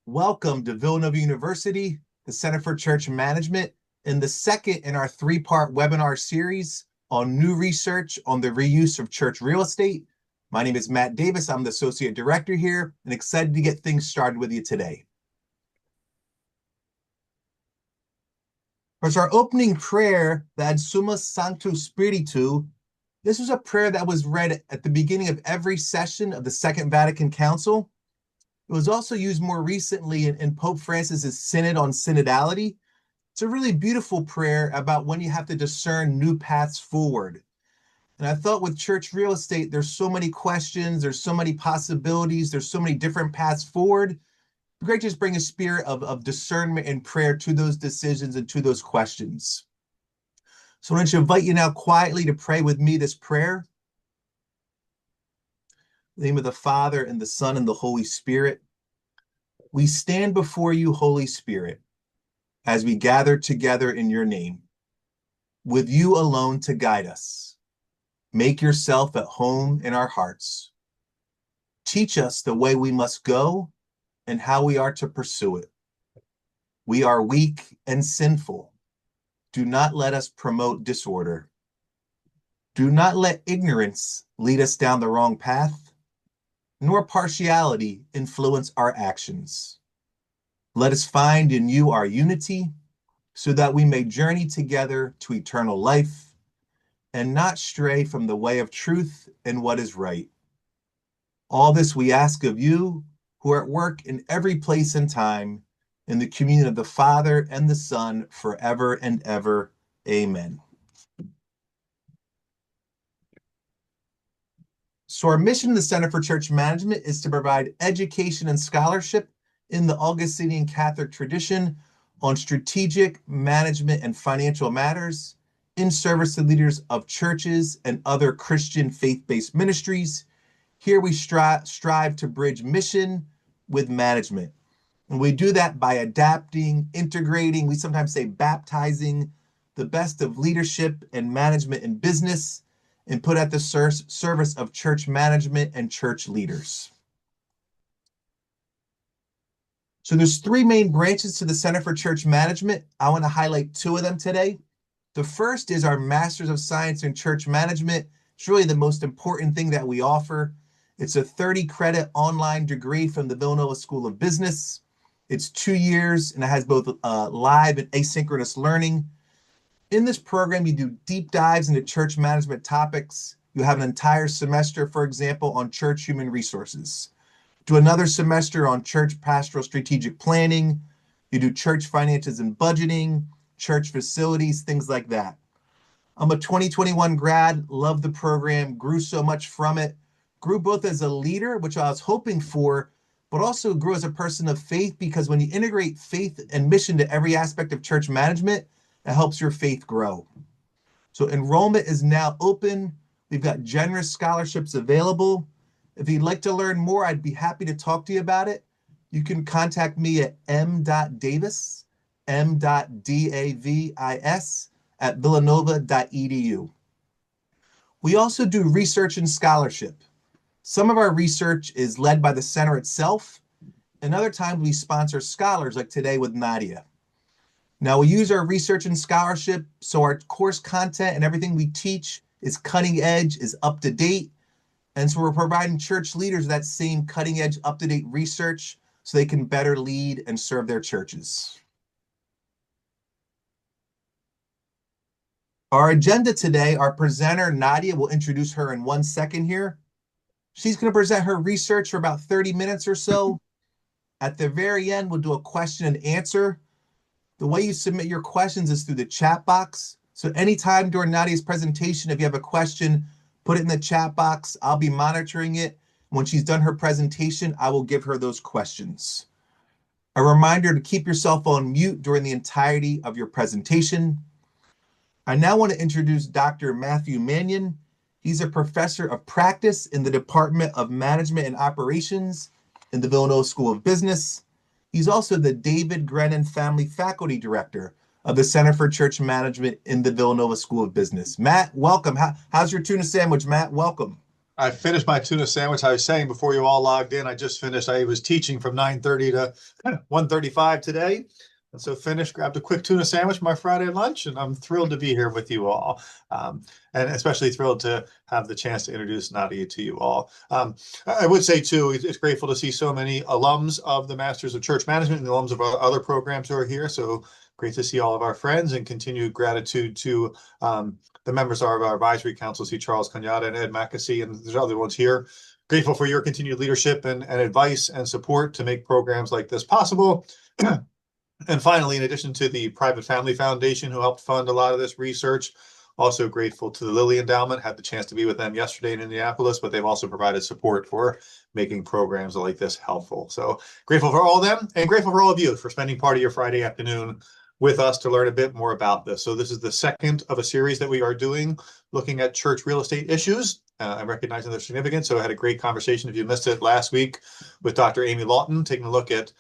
Welcome to Villanova University, the Center for Church Management, and the second in our three-part webinar series on new research on the reuse of church real estate. My name is Matt Davis. I'm the Associate Director here and excited to get things started with you today. For our opening prayer, the Ad Summa Sancto Spiritu, this was a prayer that was read at the beginning of every session of the Second Vatican Council. It was also used more recently in Pope Francis's Synod on Synodality. It's a really beautiful prayer about when you have to discern new paths forward. And I thought with church real estate, there's so many questions, there's so many possibilities, there's so many different paths forward. It'd be great to just bring a spirit of discernment and prayer to those decisions and to those questions. So I want to invite you now quietly to pray with me this prayer. In the name of the Father, and the Son, and the Holy Spirit. We stand before you, Holy Spirit, as we gather together in your name, with you alone to guide us. Make yourself at home in our hearts. Teach us the way we must go and how we are to pursue it. We are weak and sinful. Do not let us promote disorder. Do not let ignorance lead us down the wrong path, nor partiality influence our actions. Let us find in you our unity, so that we may journey together to eternal life and not stray from the way of truth and what is right. All this we ask of you, who are at work in every place and time, in the communion of the Father and the Son, forever and ever. Amen. So our mission in the Center for Church Management is to provide education and scholarship in the Augustinian Catholic tradition on strategic management and financial matters in service to leaders of churches and other Christian faith-based ministries. Here we strive to bridge mission with management. And we do that by adapting, integrating, we sometimes say baptizing the best of leadership and management in business and put at the service of church management and church leaders. So there's three main branches to the Center for Church Management. I want to highlight two of them today. The first is our Masters of Science in Church Management. It's really the most important thing that we offer. It's a 30-credit online degree from the Villanova School of Business. It's 2 years, and it has both live and asynchronous learning. In this program, you do deep dives into church management topics. You have an entire semester, for example, on church human resources. Do another semester on church pastoral strategic planning. You do church finances and budgeting, church facilities, things like that. I'm a 2021 grad, love the program, grew so much from it, grew both as a leader, which I was hoping for, but also grew as a person of faith, because when you integrate faith and mission to every aspect of church management, it helps your faith grow. So enrollment is now open. We've got generous scholarships available. If you'd like to learn more, I'd be happy to talk to you about it. You can contact me at m.davis, m.davis at villanova.edu. We also do research and scholarship. Some of our research is led by the center itself, and other times we sponsor scholars, like today with Nadia. Now, we use our research and scholarship, so our course content and everything we teach is cutting edge, is up to date. And so we're providing church leaders that same cutting edge, up to date research so they can better lead and serve their churches. Our agenda today, our presenter, Nadia, will introduce her in 1 second here. She's going to present her research for about 30 minutes or so. At the very end, we'll do a question and answer. The way you submit your questions is through the chat box. So anytime during Nadia's presentation, if you have a question, put it in the chat box. I'll be monitoring it. When she's done her presentation, I will give her those questions. A reminder to keep yourself on mute during the entirety of your presentation. I now want to introduce Dr. Nadia Mian. He's a professor of practice in the Department of Management and Operations in the Villanova School of Business. He's also the David Grennan Family Faculty Director of the Center for Church Management in the Villanova School of Business. Matt, welcome. How's your tuna sandwich, Matt? Welcome. I finished my tuna sandwich. I was saying before you all logged in, I just finished. I was teaching from 9:30 to 1:35 today. And so finished, grabbed a quick tuna sandwich, my Friday lunch, and I'm thrilled to be here with you all. And especially thrilled to have the chance to introduce Nadia to you all. I would say too, it's grateful to see so many alums of the Masters of Church Management and alums of our other programs who are here. So great to see all of our friends, and continued gratitude to the members of our advisory council, see Charles Cañada and Ed Mackesy, and there's other ones here. Grateful for your continued leadership and advice and support to make programs like this possible. And finally, in addition to the Private Family Foundation, who helped fund a lot of this research, also grateful to the Lilly Endowment. Had the chance to be with them yesterday in Indianapolis, but they've also provided support for making programs like this helpful. So grateful for all of them, and grateful for all of you for spending part of your Friday afternoon with us to learn a bit more about this. So this is the second of a series that we are doing, looking at church real estate issues. I'm recognizing their significance. So I had a great conversation, if you missed it, last week with Dr. Amy Lawton, taking a look at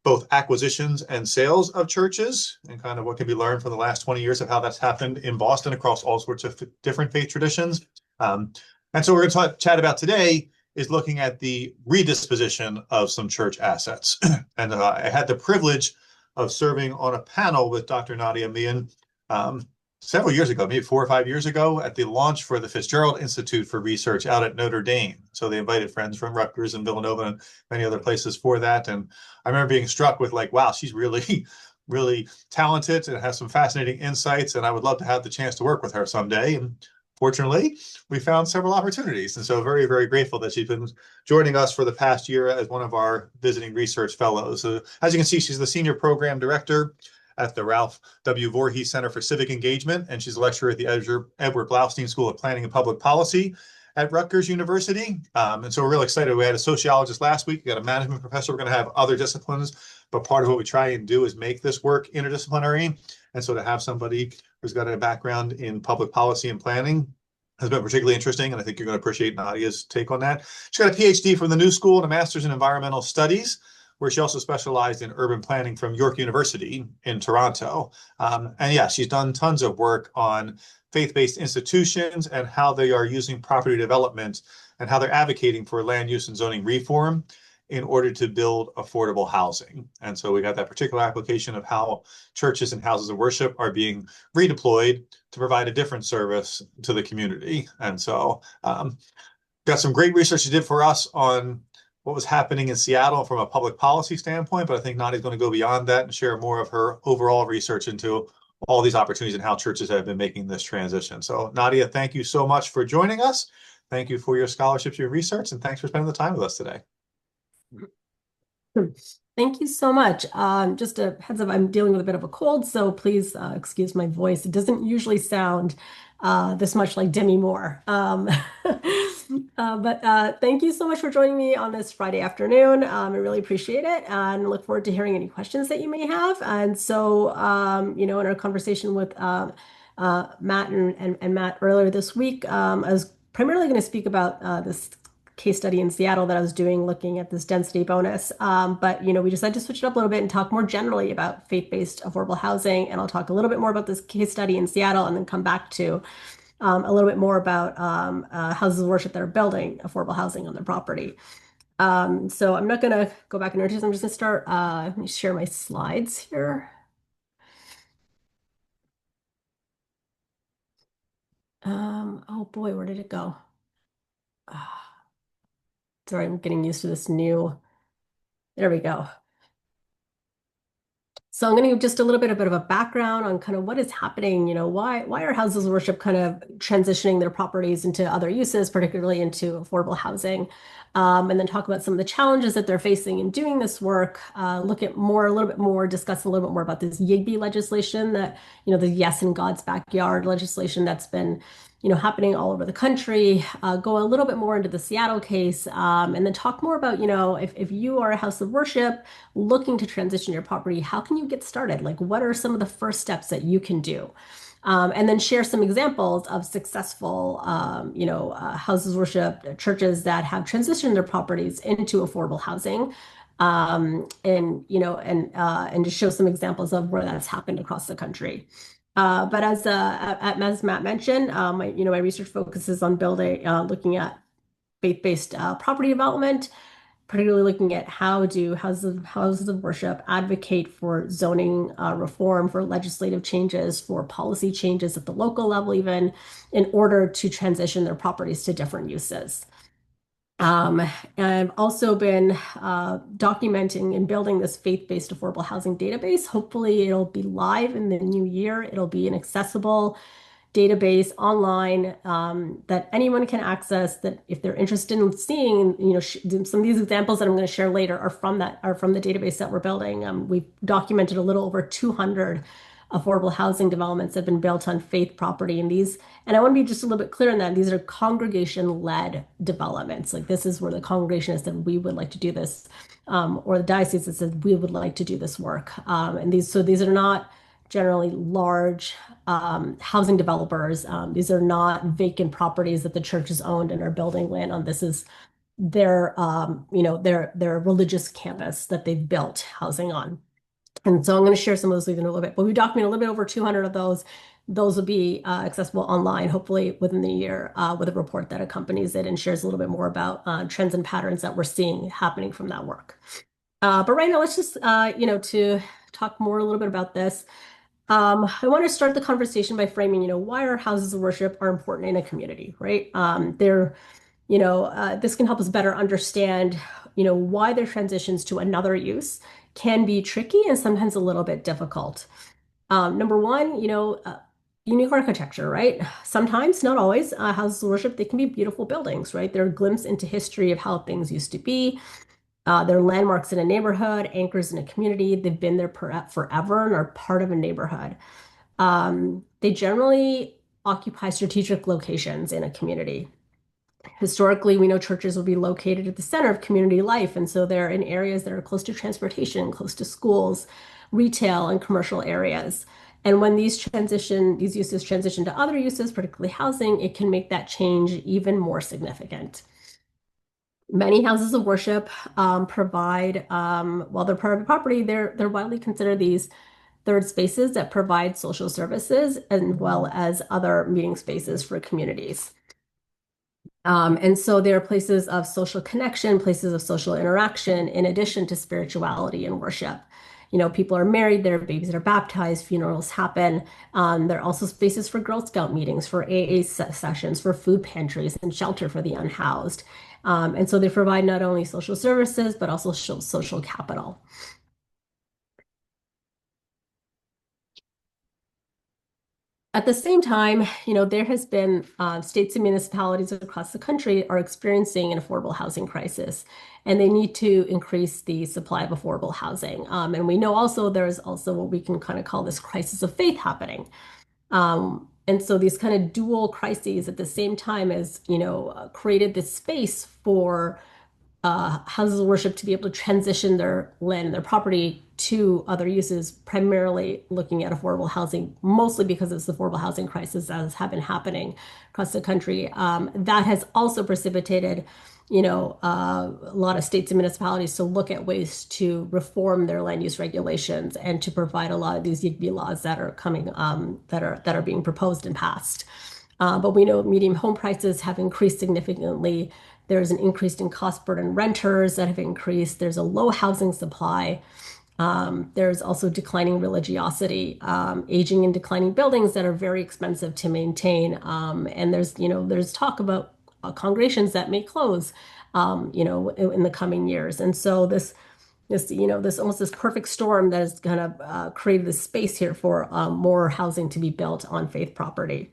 both acquisitions and sales of churches, and kind of what can be learned from the last 20 years of how that's happened in Boston across all sorts of different faith traditions. And so we're going to chat about today is looking at the redisposition of some church assets. And I had the privilege of serving on a panel with Dr. Nadia Mian several years ago, maybe 4 or 5 years ago, at the launch for the Fitzgerald Institute for Research out at Notre Dame. So they invited friends from Rutgers and Villanova and many other places for that. And I remember being struck with like, wow, she's really, really talented and has some fascinating insights. And I would love to have the chance to work with her someday. And fortunately, we found several opportunities. And so very, very grateful that she's been joining us for the past year as one of our visiting research fellows. So as you can see, she's the senior program director at the Ralph W. Voorhees Center for Civic Engagement, and she's a lecturer at the Edward Blaustein School of Planning and Public Policy at Rutgers University. And so we're really excited. We had a sociologist last week. We got a management professor. We're going to have other disciplines, but part of what we try and do is make this work interdisciplinary. And so to have somebody who's got a background in public policy and planning has been particularly interesting, and I think you're going to appreciate Nadia's take on that. She got a Ph.D. from the New School and a master's in environmental studies, where she also specialized in urban planning from York University in Toronto. And yeah, she's done tons of work on faith-based institutions and how they are using property development and how they're advocating for land use and zoning reform in order to build affordable housing. And so we got that particular application of how churches and houses of worship are being redeployed to provide a different service to the community. And so got some great research she did for us on what was happening in Seattle from a public policy standpoint, but I think Nadia's going to go beyond that and share more of her overall research into all these opportunities and how churches have been making this transition. So Nadia, thank you so much for joining us. Thank you for your scholarships, your research, and thanks for spending the time with us today. Thank you so much. Just a heads up, I'm dealing with a bit of a cold, so please excuse my voice. It doesn't usually sound this much like Demi Moore. But thank you so much for joining me on this Friday afternoon. I really appreciate it and look forward to hearing any questions that you may have. And so, in our conversation with Matt and Matt earlier this week, I was primarily going to speak about this case study in Seattle that I was doing looking at this density bonus. But we decided to switch it up a little bit and talk more generally about faith-based affordable housing. And I'll talk a little bit more about this case study in Seattle and then come back to a little bit more about houses of worship that are building affordable housing on their property. So I'm not going to go back and introduce. I'm just going to start. Let me share my slides here. Oh boy, where did it go? Sorry, I'm getting used to this new. There we go. So I'm going to give just a little bit of a background on kind of what is happening, why are houses of worship kind of transitioning their properties into other uses, particularly into affordable housing, and then talk about some of the challenges that they're facing in doing this work, look at more, a little bit more, discuss a little bit more about this YIGBY legislation that, the Yes in God's Backyard legislation that's been happening all over the country, go a little bit more into the Seattle case, and then talk more about, if you are a house of worship looking to transition your property, how can you get started? Like, what are some of the first steps that you can do? And then share some examples of successful, houses of worship, churches that have transitioned their properties into affordable housing, and to show some examples of where that's happened across the country. But as Matt mentioned, my research focuses on looking at faith-based property development, particularly looking at how do houses of worship advocate for zoning reform, for legislative changes, for policy changes at the local level, even in order to transition their properties to different uses. And I've also been documenting and building this faith-based affordable housing database. Hopefully, it'll be live in the new year. It'll be an accessible database online that anyone can access. That if they're interested in seeing, some of these examples that I'm going to share later are from the database that we're building. We've documented a little over 200 affordable housing developments that have been built on faith property, and I want to be just a little bit clear on that. These are congregation-led developments. Like this is where the congregation has said we would like to do this, or the diocese has said we would like to do this work. And these are not generally large housing developers. These are not vacant properties that the church has owned and are building land on. This is their religious campus that they've built housing on. And so I'm going to share some of those in a little bit, but we documented a little bit over 200 of those. Those will be accessible online, hopefully within the year, with a report that accompanies it and shares a little bit more about trends and patterns that we're seeing happening from that work. But right now, let's just, to talk more a little bit about this. I want to start the conversation by framing, why our houses of worship are important in a community, right? This can help us better understand, why their transitions to another use can be tricky and sometimes a little bit difficult. Number one, unique architecture, right? Sometimes, not always, houses of worship, they can be beautiful buildings, right? They're a glimpse into history of how things used to be. They're landmarks in a neighborhood, anchors in a community. They've been there forever and are part of a neighborhood. They generally occupy strategic locations in a community. Historically, we know churches will be located at the center of community life, and so they're in areas that are close to transportation, close to schools, retail, and commercial areas. And when these uses transition to other uses, particularly housing, it can make that change even more significant. Many houses of worship provide, while they're private property, they're widely considered these third spaces that provide social services as well as other meeting spaces for communities. And so they're places of social connection, places of social interaction, in addition to spirituality and worship. People are married, their babies are baptized, funerals happen. There are also spaces for Girl Scout meetings, for AA sessions, for food pantries, and shelter for the unhoused. And so they provide not only social services, but also social capital. At the same time, there has been states and municipalities across the country are experiencing an affordable housing crisis, and they need to increase the supply of affordable housing. And we know also there's also what we can kind of call this crisis of faith happening. And so these kind of dual crises at the same time as, created this space for houses of worship to be able to transition their land and their property to other uses, primarily looking at affordable housing, mostly because of this affordable housing crisis that has been happening across the country. That has also precipitated, a lot of states and municipalities to look at ways to reform their land use regulations and to provide a lot of these YIGBI laws that are coming, that are being proposed and passed. But we know median home prices have increased significantly. There's an increase in cost burden renters that have increased. There's a low housing supply. There's also declining religiosity, aging and declining buildings that are very expensive to maintain. And there's talk about congregations that may close, in the coming years. And so this perfect storm that has kind of created this space here for more housing to be built on faith property.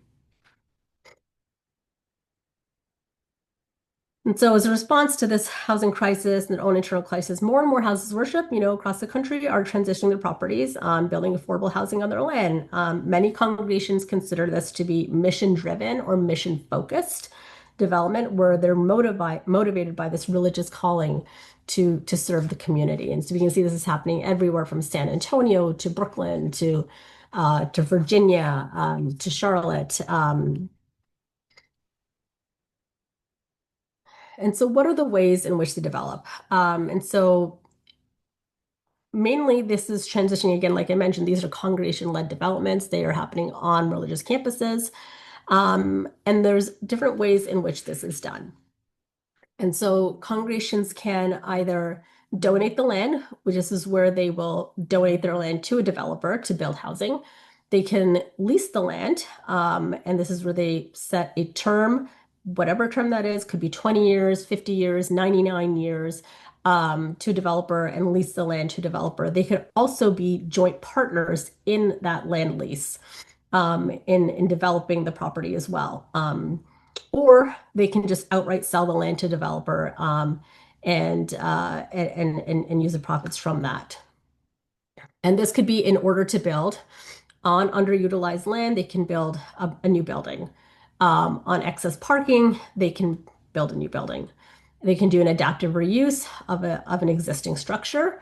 And so as a response to this housing crisis and their own internal crisis, more and more houses of worship, across the country are transitioning their properties, building affordable housing on their land. Many congregations consider this to be mission-driven or mission-focused development where they're motivated by this religious calling to serve the community. And so we can see this is happening everywhere from San Antonio to Brooklyn to Virginia, to Charlotte. And so what are the ways in which they develop? And so Mainly, this is transitioning again, like I mentioned, these are congregation-led developments. They are happening on religious campuses. And there's different ways in which this is done. And so congregations can either donate the land, which is where they will donate their land to a developer to build housing. They can lease the land, and this is where they set a term, whatever term that is, could be 20 years, 50 years, 99 years, to a developer and lease the land to a developer. They could also be joint partners in that land lease, in developing the property as well. Or they can just outright sell the land to a developer, and use the profits from that. And this could be in order to build on underutilized land. They can build a new building. On excess parking, they can build a new building. They can do an adaptive reuse of an existing structure,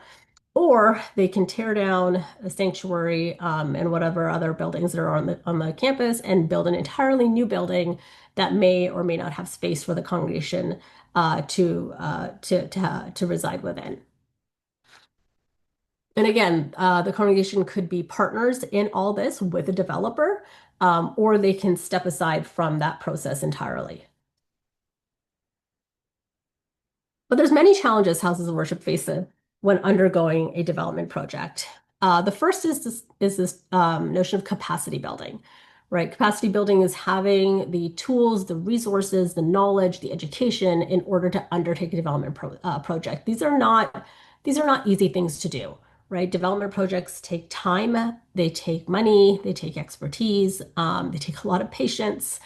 or they can tear down a sanctuary, and whatever other buildings that are on the campus and build an entirely new building that may or may not have space for the congregation to reside within. And again, the congregation could be partners in all this with a developer, or they can step aside from that process entirely. But there's many challenges houses of worship face when undergoing a development project. The first is this notion of capacity building, right? Capacity building is having the tools, the resources, the knowledge, the education in order to undertake a development project. These are not easy things to do, right? Development projects take time, they take money, they take expertise, they take a lot of patience.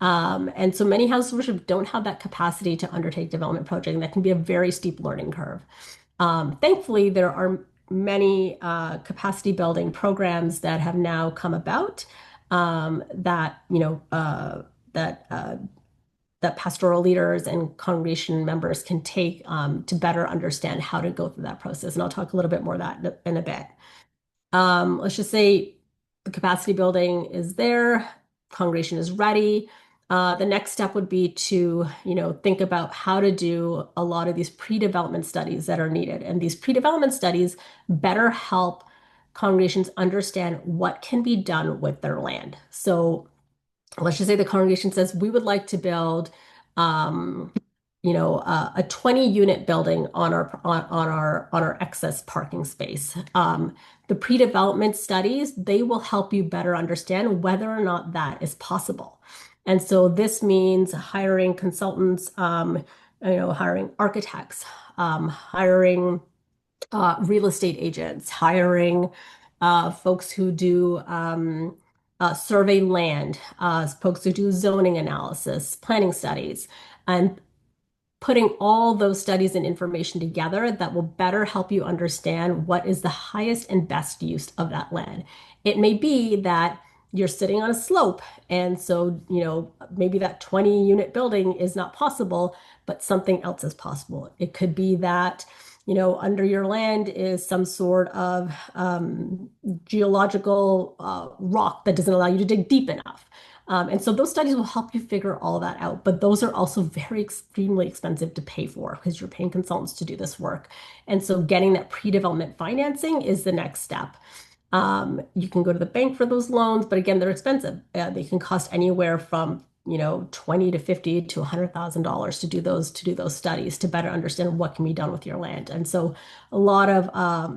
And so many houses of worship don't have that capacity to undertake development projects, and that can be a very steep learning curve. Thankfully, there are many capacity building programs that have now come about, that that pastoral leaders and congregation members can take, to better understand how to go through that process. And I'll talk a little bit more of that in a bit. Let's just say the capacity building is there, congregation is ready. The next step would be to, think about how to do a lot of these pre-development studies that are needed. And these pre-development studies better help congregations understand what can be done with their land. So let's just say the congregation says, we would like to build, a 20-unit building on our excess parking space. The pre-development studies, they will help you better understand whether or not that is possible. And so this means hiring consultants, hiring architects, hiring real estate agents, hiring folks who do survey land, folks who do zoning analysis, planning studies, and putting all those studies and information together that will better help you understand what is the highest and best use of that land. It may be that you're sitting on a slope, and so, maybe that 20-unit building is not possible, but something else is possible. It could be that, under your land is some sort of geological rock that doesn't allow you to dig deep enough. And so those studies will help you figure all that out, but those are also very extremely expensive to pay for because you're paying consultants to do this work. And so getting that pre-development financing is the next step. You can go to the bank for those loans, but again, they're expensive. They can cost anywhere from, $20 to $50 to $100,000 to do those studies to better understand what can be done with your land. And so a lot of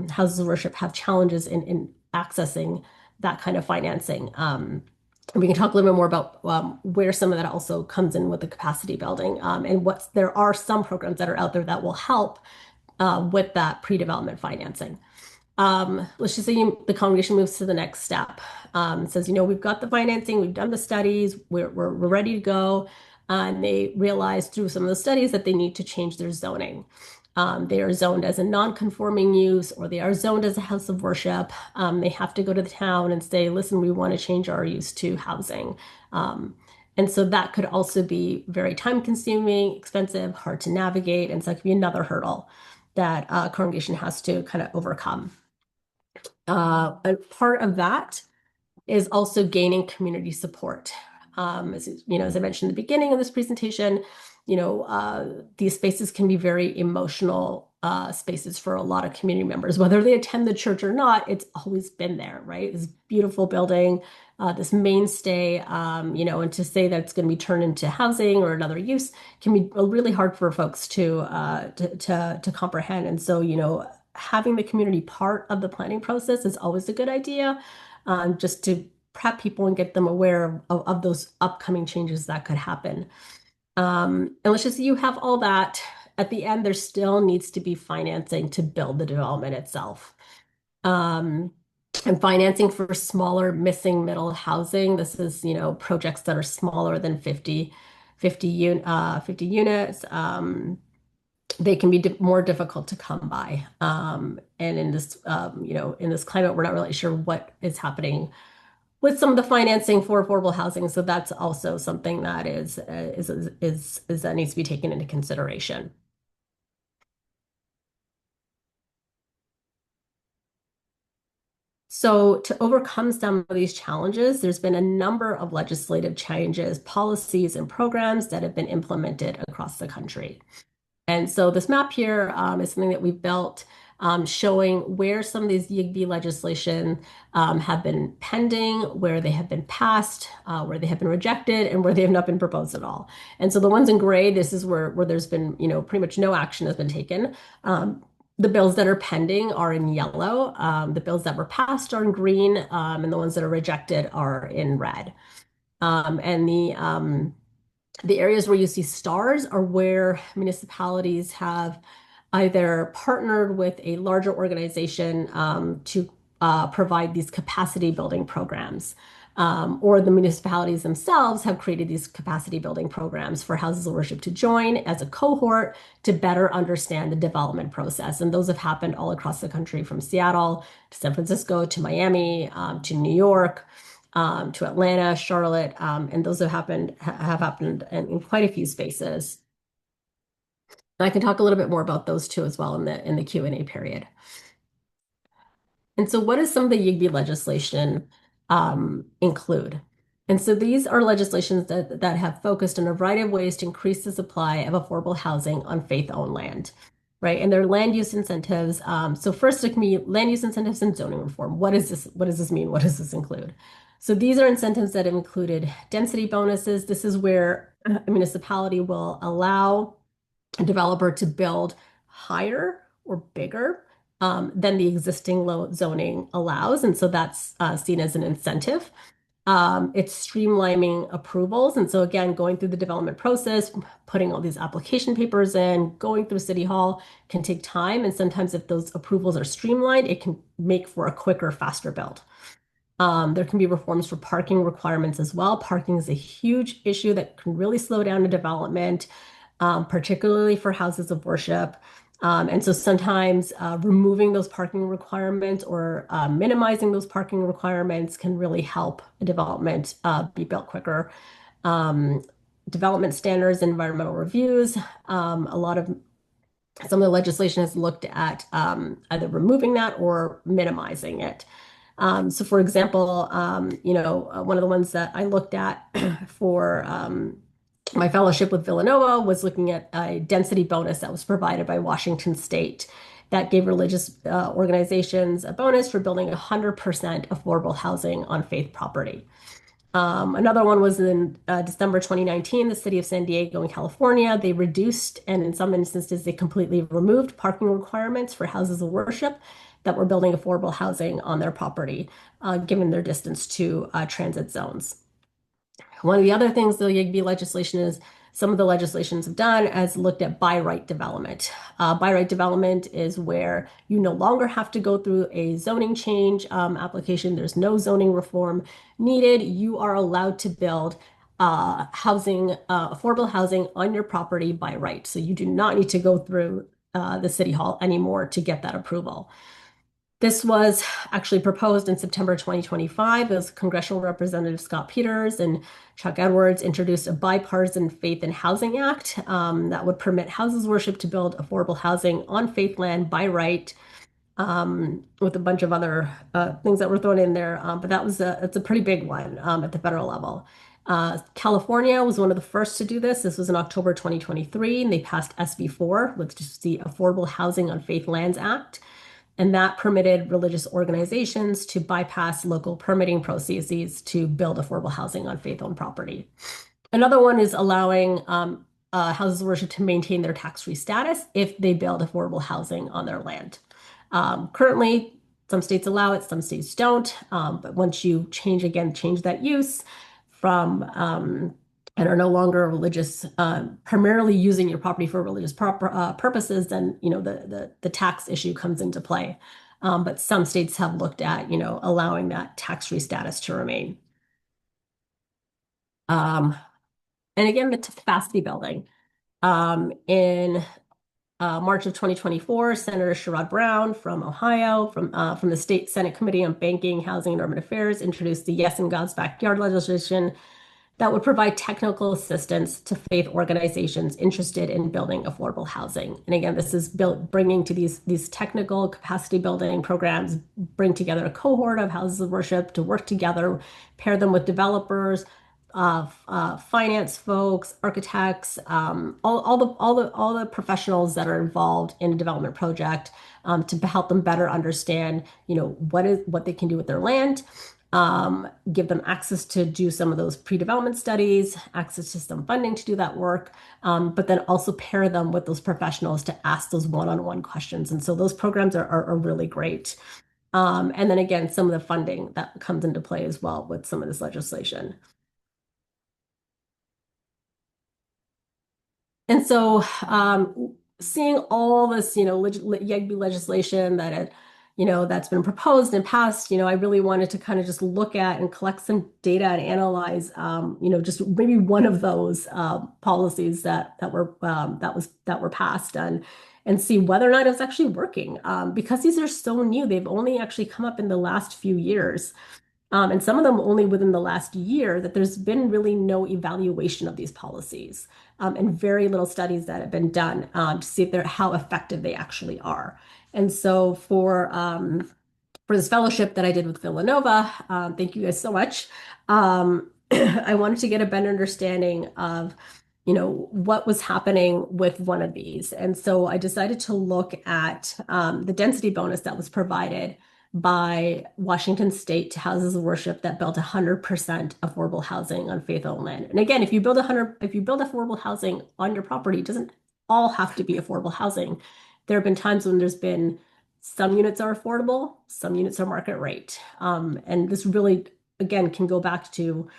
houses of worship have challenges in accessing that kind of financing. And we can talk a little bit more about where some of that also comes in with the capacity building, and there are some programs that are out there that will help with that pre-development financing. Let's just say the congregation moves to the next step. Says, we've got the financing, we've done the studies, we're ready to go. And they realize through some of the studies that they need to change their zoning. They are zoned as a non-conforming use, or they are zoned as a house of worship. They have to go to the town and say, listen, we want to change our use to housing. And so that could also be very time-consuming, expensive, hard to navigate. And so that could be another hurdle that a congregation has to kind of overcome. A part of that is also gaining community support. As I mentioned at the beginning of this presentation, these spaces can be very emotional spaces for a lot of community members. Whether they attend the church or not, it's always been there, right? This beautiful building, this mainstay, and to say that it's going to be turned into housing or another use can be really hard for folks to comprehend. And so, having the community part of the planning process is always a good idea, just to prep people and get them aware of those upcoming changes that could happen. And let's just say you have all that. At the end, there still needs to be financing to build the development itself. Um, and financing for smaller missing middle housing. This is, projects that are smaller than 50 units. They can be more difficult to come by. And in this, in this climate, we're not really sure what is happening with some of the financing for affordable housing. So that's also something that is that needs to be taken into consideration. So to overcome some of these challenges, there's been a number of legislative changes, policies, and programs that have been implemented across the country. And so this map here is something that we've built, showing where some of these YIGB legislation have been pending, where they have been passed, where they have been rejected, and where they have not been proposed at all. And so the ones in gray, this is where there's been, pretty much no action has been taken. The bills that are pending are in yellow. The bills that were passed are in green, and the ones that are rejected are in red. And the areas where you see stars are where municipalities have either partnered with a larger organization to provide these capacity building programs, or the municipalities themselves have created these capacity building programs for houses of worship to join as a cohort to better understand the development process. And those have happened all across the country, from Seattle to San Francisco to Miami to New York, to Atlanta, Charlotte, and those have happened in quite a few spaces. And I can talk a little bit more about those too as well in the Q&A period. And so what does some of the YIGB legislation include? And so these are legislations that have focused on a variety of ways to increase the supply of affordable housing on faith-owned land, right? And they're land use incentives. So first, it can be land use incentives and zoning reform. What is this? What does this mean? What does this include? So these are incentives that have included density bonuses. This is where a municipality will allow a developer to build higher or bigger than the existing zoning allows. And so that's seen as an incentive. It's streamlining approvals. And so again, going through the development process, putting all these application papers in, going through City Hall can take time. And sometimes if those approvals are streamlined, it can make for a quicker, faster build. There can be reforms for parking requirements as well. Parking is a huge issue that can really slow down the development, particularly for houses of worship. And so sometimes removing those parking requirements or minimizing those parking requirements can really help a development be built quicker. Development standards, environmental reviews, a lot of some of the legislation has looked at either removing that or minimizing it. So for example, one of the ones that I looked at for my fellowship with Villanova was looking at a density bonus that was provided by Washington State that gave religious organizations a bonus for building 100% affordable housing on faith property. Another one was in December 2019, the city of San Diego in California. They reduced, and in some instances, they completely removed parking requirements for houses of worship that were building affordable housing on their property, given their distance to transit zones. One of the other things the YIGB legislation is, some of the legislations have done has looked at by right development. By right development is where you no longer have to go through a zoning change application. There's no zoning reform needed. You are allowed to build housing, affordable housing on your property by right. So you do not need to go through the city hall anymore to get that approval. This was actually proposed in September 2025 as Congressional Representative Scott Peters and Chuck Edwards introduced a bipartisan Faith and Housing Act that would permit houses of worship to build affordable housing on faith land by right, with a bunch of other things that were thrown in there. But it's a pretty big one at the federal level. California was one of the first to do this. This was in October 2023, and they passed SB4, which is the Affordable Housing on Faith Lands Act. And that permitted religious organizations to bypass local permitting processes to build affordable housing on faith-owned property. Another one is allowing houses of worship to maintain their tax-free status if they build affordable housing on their land. Currently, some states allow it, some states don't. But once you change that use from and are no longer religious, primarily using your property for religious purposes, then the tax issue comes into play. But some states have looked at allowing that tax-free status to remain. And again, the capacity building. In March of 2024, Senator Sherrod Brown from Ohio, from the State Senate Committee on Banking, Housing, and Urban Affairs, introduced the Yes in God's Backyard legislation that would provide technical assistance to faith organizations interested in building affordable housing. And again, this is bringing to these technical capacity building programs, bring together a cohort of houses of worship to work together, pair them with developers, finance folks, architects, all the professionals that are involved in a development project, to help them better understand, what they can do with their land, give them access to do some of those pre-development studies, access to some funding to do that work, but then also pair them with those professionals to ask those one-on-one questions. And so those programs are really great. And then again, some of the funding that comes into play as well with some of this legislation. And so, seeing all this, YEGB legislation that's been proposed and passed, I really wanted to kind of just look at and collect some data and analyze, just maybe one of those policies that were passed and see whether or not it was actually working. Because these are so new, they've only actually come up in the last few years. And some of them only within the last year, that there's been really no evaluation of these policies, and very little studies that have been done to see if how effective they actually are. And so for this fellowship that I did with Villanova, thank you guys so much. I wanted to get a better understanding of what was happening with one of these. And so I decided to look at the density bonus that was provided by Washington State to houses of worship that built 100% affordable housing on faith-owned land. And again, if you build affordable housing on your property, it doesn't all have to be affordable housing. There have been times when there's been some units are affordable, some units are market rate. And this really, again, can go back to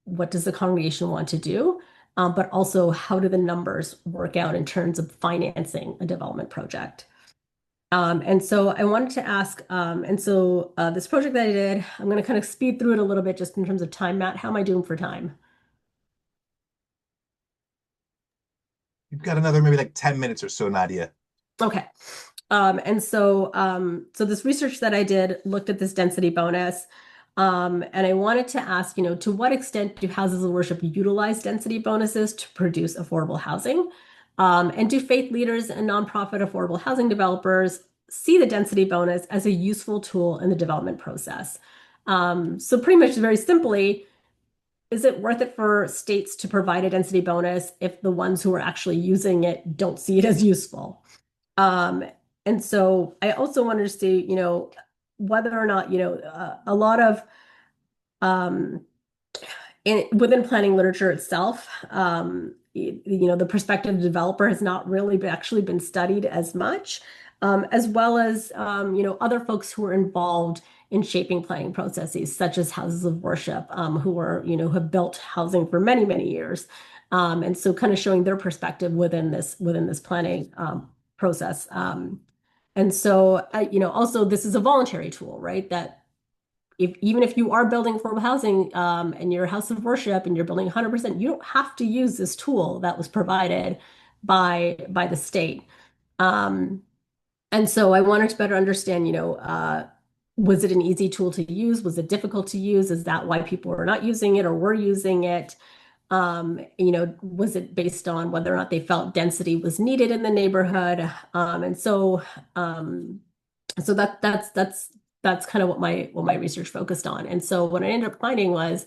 what does the congregation want to do, but also how do the numbers work out in terms of financing a development project. And so I wanted to ask, this project that I did, I'm going to kind of speed through it a little bit just in terms of time. Matt, how am I doing for time? You've got another maybe like 10 minutes or so, Nadia. Okay. So this research that I did looked at this density bonus. And I wanted to ask, to what extent do houses of worship utilize density bonuses to produce affordable housing? And do faith leaders and nonprofit affordable housing developers see the density bonus as a useful tool in the development process? So pretty much very simply, is it worth it for states to provide a density bonus if the ones who are actually using it don't see it as useful? And so I also wanted to see, whether or not, a lot of within planning literature itself, the prospective developer has not really actually been studied as much, as well as other folks who are involved in shaping planning processes, such as houses of worship, who are have built housing for many, many years, and so kind of showing their perspective within this planning process. And so, also this is a voluntary tool, right? That even if you are building affordable housing, and you're a house of worship and you're building 100%, you don't have to use this tool that was provided by the state. And so I wanted to better understand, was it an easy tool to use? Was it difficult to use? Is that why people are not using it or were using it? Was it based on whether or not they felt density was needed in the neighborhood? And so that's kind of what my research focused on. And so what I ended up finding was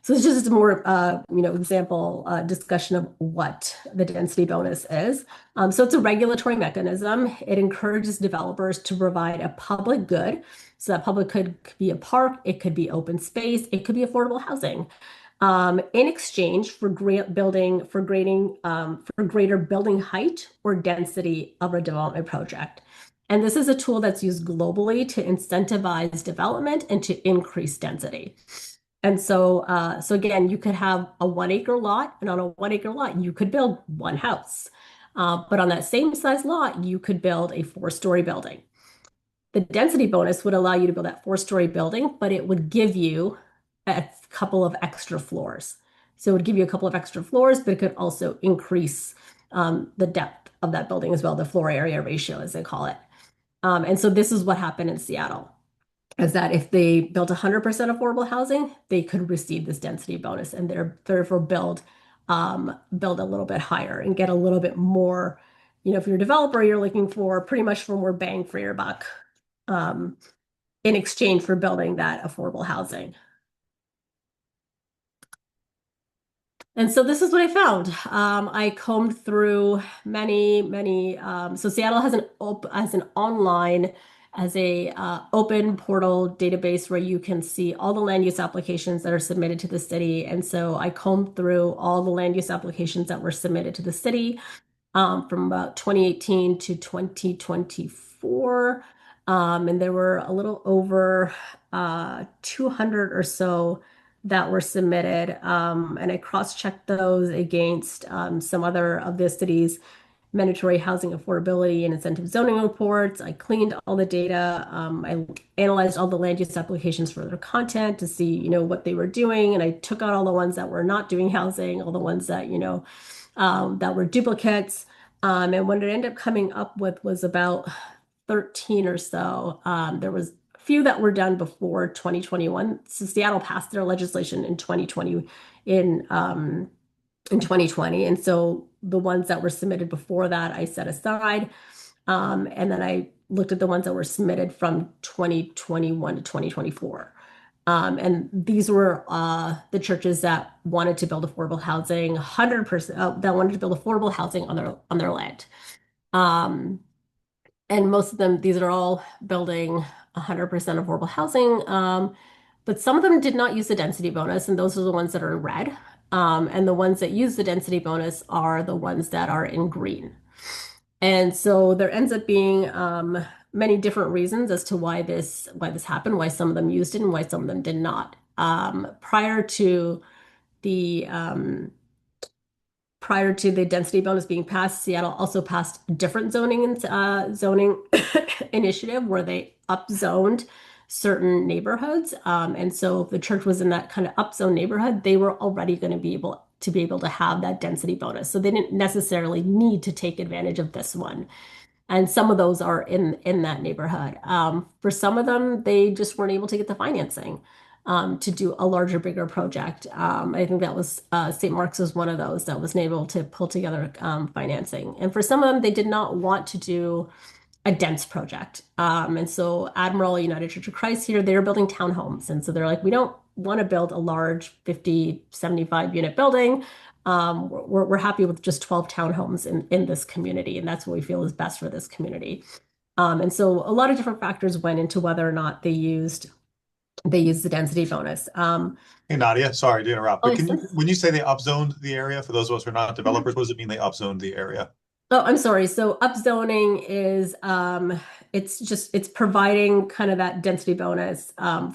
So it's just a more, example discussion of what the density bonus is. So it's a regulatory mechanism. It encourages developers to provide a public good. So that public could be a park, it could be open space, it could be affordable housing. In exchange for for greater building height or density of a development project. And this is a tool that's used globally to incentivize development and to increase density. And so again, you could have a 1 acre lot, and on a 1 acre lot, you could build one house. But on that same size lot, you could build a 4-story building. The density bonus would allow you to build that 4-story building, but it would give you a couple of extra floors. So it would give you a couple of extra floors, but it could also increase the depth of that building as well, the floor area ratio, as they call it. And so this is what happened in Seattle, is that if they built 100% affordable housing, they could receive this density bonus and therefore build a little bit higher and get a little bit more. If you're a developer, you're looking for pretty much for more bang for your buck um, in exchange for building that affordable housing. And so this is what I found. I combed through many. So Seattle has an online, as a open portal database where you can see all the land use applications that are submitted to the city. And so I combed through all the land use applications that were submitted to the city from about 2018 to 2024. And there were a little over 200 or so that were submitted. And I cross-checked those against some other of the city's mandatory housing affordability and incentive zoning reports. I cleaned all the data. I analyzed all the land use applications for their content to see, what they were doing. And I took out all the ones that were not doing housing, all the ones that, that were duplicates. And what it ended up coming up with was about 13 or so. There was a few that were done before 2021. So Seattle passed their legislation in 2020 in 2020. And so the ones that were submitted before that, I set aside. And then I looked at the ones that were submitted from 2021 to 2024. And these were the churches that wanted to build affordable housing, 100%, that wanted to build affordable housing on their land. Um, and most of them, these are all building 100% affordable housing. But some of them did not use the density bonus, and those are the ones that are in red. And the ones that use the density bonus are the ones that are in green. And so there ends up being many different reasons as to why this happened, why some of them used it and why some of them did not. The Prior to the density bonus being passed, Seattle also passed a different zoning initiative where they upzoned certain neighborhoods. And so if the church was in that kind of upzone neighborhood, they were already going to be able to have that density bonus. So they didn't necessarily need to take advantage of this one. And some of those are in that neighborhood. For some of them, they just weren't able to get the financing to do a larger, bigger project. I think that was St. Mark's was one of those that was able to pull together financing. And for some of them, they did not want to do a dense project. And so Admiral United Church of Christ here, they're building townhomes. And so they're like, we don't want to build a large 50, 75 unit building. We're happy with just 12 townhomes in this community. And that's what we feel is best for this community. And so a lot of different factors went into whether or not they used the density bonus. Hey Nadia, sorry to interrupt, but yes. when you say they upzoned the area, for those of us who are not developers, what does it mean they upzoned the area? Oh, I'm sorry. So upzoning is it's providing kind of that density bonus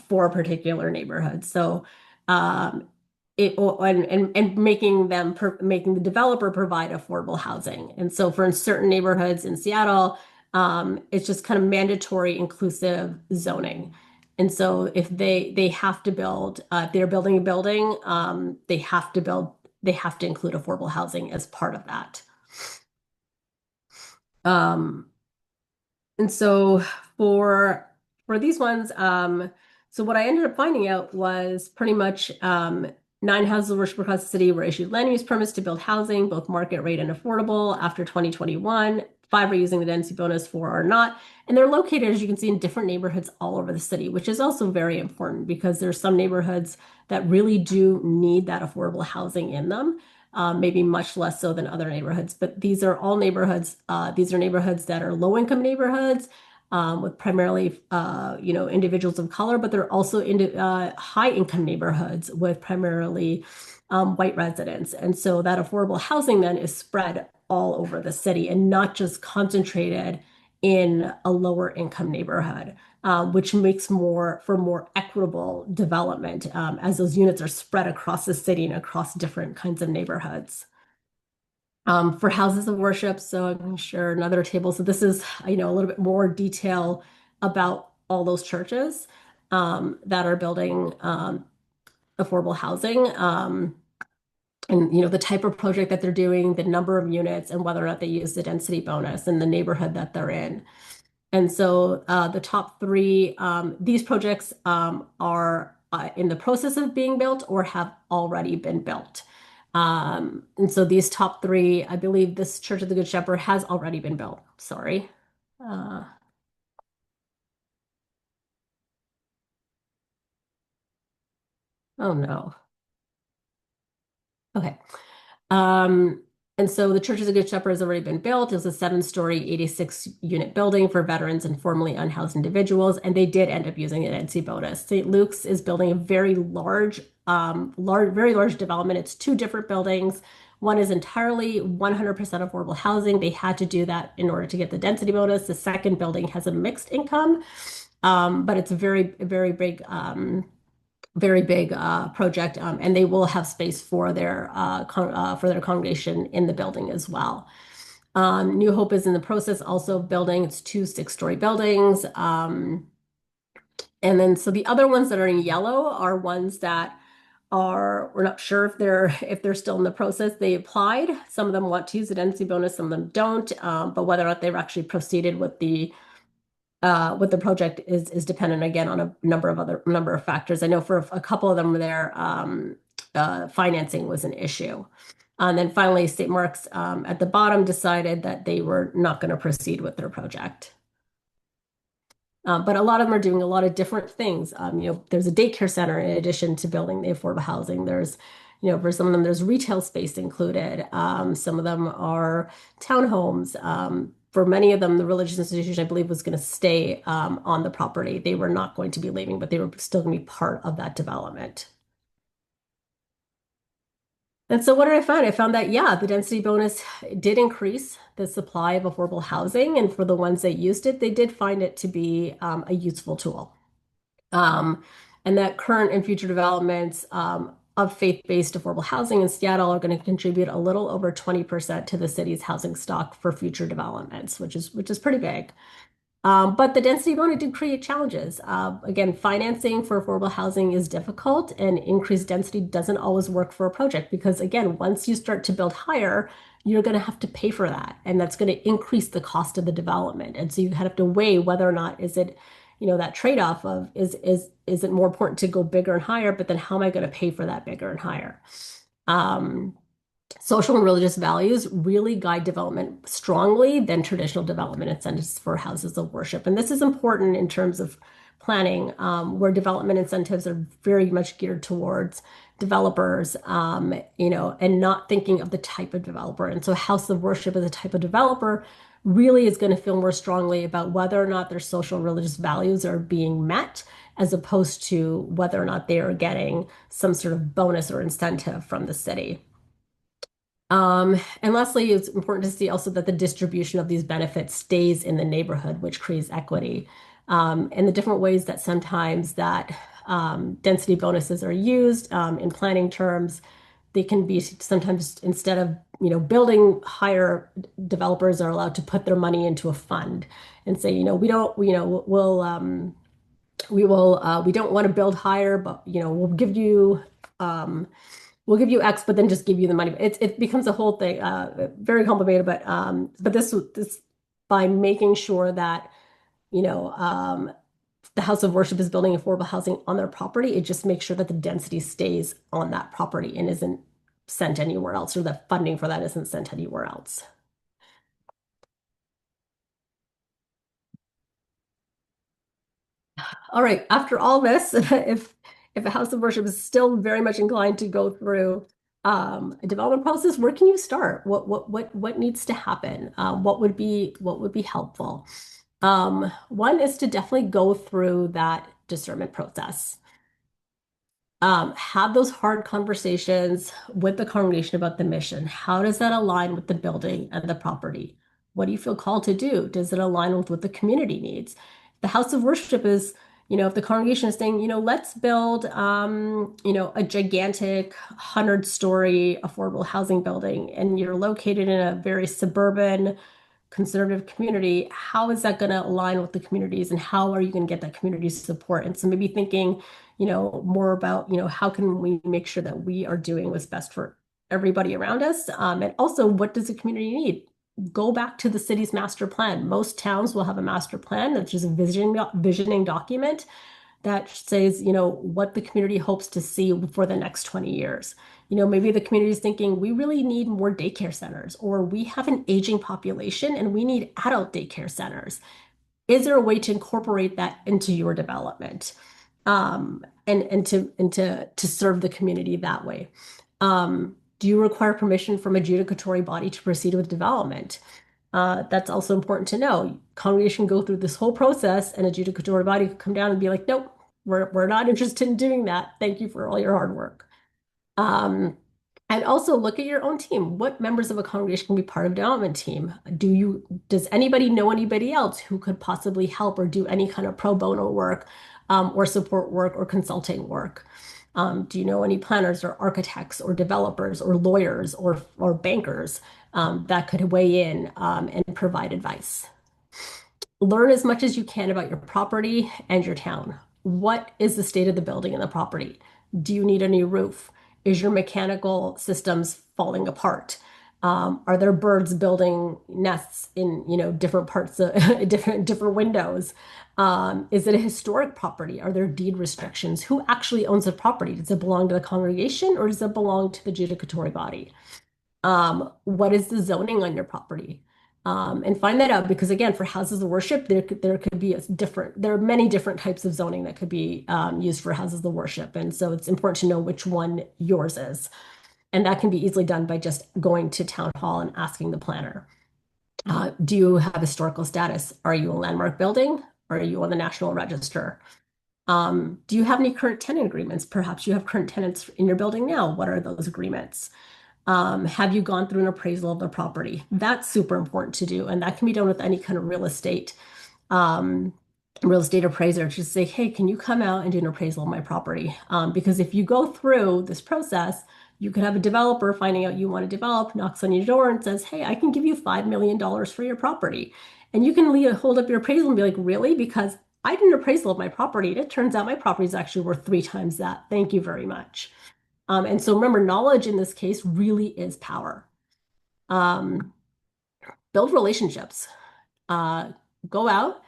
for a particular neighborhood. So um and making the developer provide affordable housing. And so for certain neighborhoods in Seattle, it's just kind of mandatory inclusive zoning. And so if they have to build, if they're building a building, they have to include affordable housing as part of that. Um, and so for these ones, so what I ended up finding out was pretty much 9 houses of worship across the city were issued land use permits to build housing, both market rate and affordable after 2021. 5 are using the density bonus, 4 are not. And they're located, as you can see, in different neighborhoods all over the city, which is also very important because there's some neighborhoods that really do need that affordable housing in them, maybe much less so than other neighborhoods. But these are all neighborhoods. These are neighborhoods that are low-income neighborhoods with primarily, individuals of color, but they're also high-income neighborhoods with primarily white residents. And so that affordable housing then is spread all over the city and not just concentrated in a lower income neighborhood, which makes for more equitable development as those units are spread across the city and across different kinds of neighborhoods. For houses of worship, so I'm going to share another table. So this is, a little bit more detail about all those churches that are building affordable housing. And the type of project that they're doing, the number of units, and whether or not they use the density bonus and the neighborhood that they're in. And so the top three, these projects are in the process of being built or have already been built. And so these top three, I believe this Church of the Good Shepherd has already been built. Sorry. Uh, oh no. Okay. Um, and so the Church of the Good Shepherd has already been built. It was a 7-story, 86-unit building for veterans and formerly unhoused individuals, and they did end up using an NC bonus. St. Luke's is building a very very large development. It's 2 different buildings. One is entirely 100% affordable housing. They had to do that in order to get the density bonus. The second building has a mixed income, but it's a very big project, and they will have space for their congregation in the building as well. New Hope is in the process also of building. It's 2 6-story buildings. And then so the other ones that are in yellow are ones that we're not sure if they're still in the process. They applied. Some of them want to use the density bonus, some of them don't. But whether or not they've actually proceeded with the project is dependent again on a number of factors. I know for a couple of them their financing was an issue. And then finally, St. Mark's at the bottom decided that they were not going to proceed with their project. But a lot of them are doing a lot of different things. There's a daycare center in addition to building the affordable housing. There's, for some of them, there's retail space included. Some of them are townhomes. For many of them, the religious institution, I believe, was going to stay on the property. They were not going to be leaving, but they were still going to be part of that development. And so what did I find? I found that, yeah, the density bonus did increase the supply of affordable housing. And for the ones that used it, they did find it to be a useful tool. And that current and future developments of faith-based affordable housing in Seattle are going to contribute a little over 20% to the city's housing stock for future developments, which is pretty big. But the density bonus did create challenges. Again, financing for affordable housing is difficult, and increased density doesn't always work for a project because, again, once you start to build higher, you're going to have to pay for that, and that's going to increase the cost of the development. And so you have to weigh whether or not is it, that trade-off of is it more important to go bigger and higher, but then how am I going to pay for that bigger and higher? Social and religious values really guide development strongly than traditional development incentives for houses of worship. And this is important in terms of planning, where development incentives are very much geared towards developers, and not thinking of the type of developer. And so house of worship as a type of developer really is going to feel more strongly about whether or not their social and religious values are being met, as opposed to whether or not they are getting some sort of bonus or incentive from the city. And lastly, it's important to see also that the distribution of these benefits stays in the neighborhood, which creates equity. And the different ways that sometimes that density bonuses are used in planning terms, they can be sometimes instead of building higher, developers are allowed to put their money into a fund and say, we don't, we don't want to build higher, but we'll give you X, but then just give you the money. It becomes a whole thing, very complicated. But this by making sure that the house of worship is building affordable housing on their property, it just makes sure that the density stays on that property and isn't sent anywhere else, or the funding for that isn't sent anywhere else. All right, after all this, if a house of worship is still very much inclined to go through a development process, where can you start? What needs to happen? What would be helpful? One is to definitely go through that discernment process. Have those hard conversations with the congregation about the mission. How does that align with the building and the property? What do you feel called to do? Does it align with what the community needs? The house of worship is, if the congregation is saying, let's build, a gigantic 100-story affordable housing building, and you're located in a very suburban, conservative community, how is that going to align with the communities and how are you going to get that community support? And so maybe thinking, more about, how can we make sure that we are doing what's best for everybody around us? And also, what does the community need? Go back to the city's master plan. Most towns will have a master plan that's just a visioning document that says, what the community hopes to see for the next 20 years. Maybe the community is thinking we really need more daycare centers, or we have an aging population and we need adult daycare centers. Is there a way to incorporate that into your development? And to serve the community that way. Do you require permission from a adjudicatory body to proceed with development? That's also important to know. Congregation go through this whole process, and adjudicatory body could come down and be like, nope, we're not interested in doing that. Thank you for all your hard work. Um, and also look at your own team. What members of a congregation can be part of a development team? Does anybody know anybody else who could possibly help or do any kind of pro bono work, or support work or consulting work? Do you know any planners or architects or developers or lawyers or bankers that could weigh in and provide advice? Learn as much as you can about your property and your town. What is the state of the building and the property? Do you need a new roof? Is your mechanical systems falling apart? Are there birds building nests in, different parts of different windows? Is it a historic property? Are there deed restrictions? Who actually owns the property? Does it belong to the congregation or does it belong to the judicatory body? What is the zoning on your property? And find that out because again, for houses of worship, there could be there are many different types of zoning that could be used for houses of worship. And so it's important to know which one yours is. And that can be easily done by just going to town hall and asking the planner. Do you have historical status? Are you a landmark building? Are you on the National Register? Do you have any current tenant agreements? Perhaps you have current tenants in your building now. What are those agreements? Have you gone through an appraisal of the property? That's super important to do. And that can be done with any kind of um, real estate appraiser. Just say, hey, can you come out and do an appraisal of my property? Because if you go through this process, you could have a developer finding out you want to develop, knocks on your door and says, hey, I can give you $5 million for your property. And you can hold up your appraisal and be like, really? Because I did an appraisal of my property. And it turns out my property is actually worth 3 times that. Thank you very much. And so remember, knowledge in this case really is power. Um, Build relationships. Uh, Go out,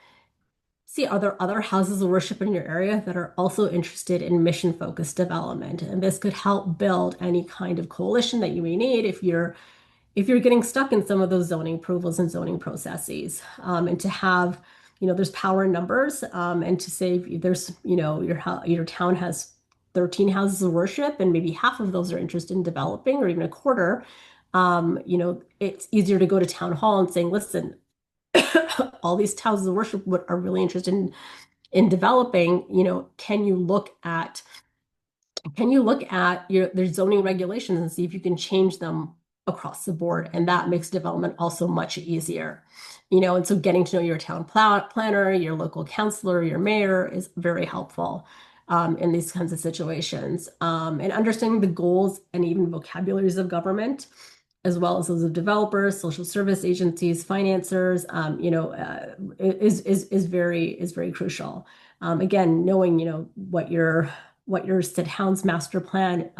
see, are there other houses of worship in your area that are also interested in mission-focused development? And this could help build any kind of coalition that you may need if you're getting stuck in some of those zoning approvals and zoning processes. And to have, there's power in numbers, and to say there's, your town has 13 houses of worship and maybe half of those are interested in developing or even a quarter, it's easier to go to town hall and saying, listen, all these houses of worship are really interested in developing, can you look at their zoning regulations and see if you can change them across the board, and that makes development also much easier. And so getting to know your town planner, your local councilor, your mayor is very helpful in these kinds of situations. And understanding the goals and even vocabularies of government, as well as those of developers, social service agencies, financiers, is very crucial. Again, knowing what your town's master plan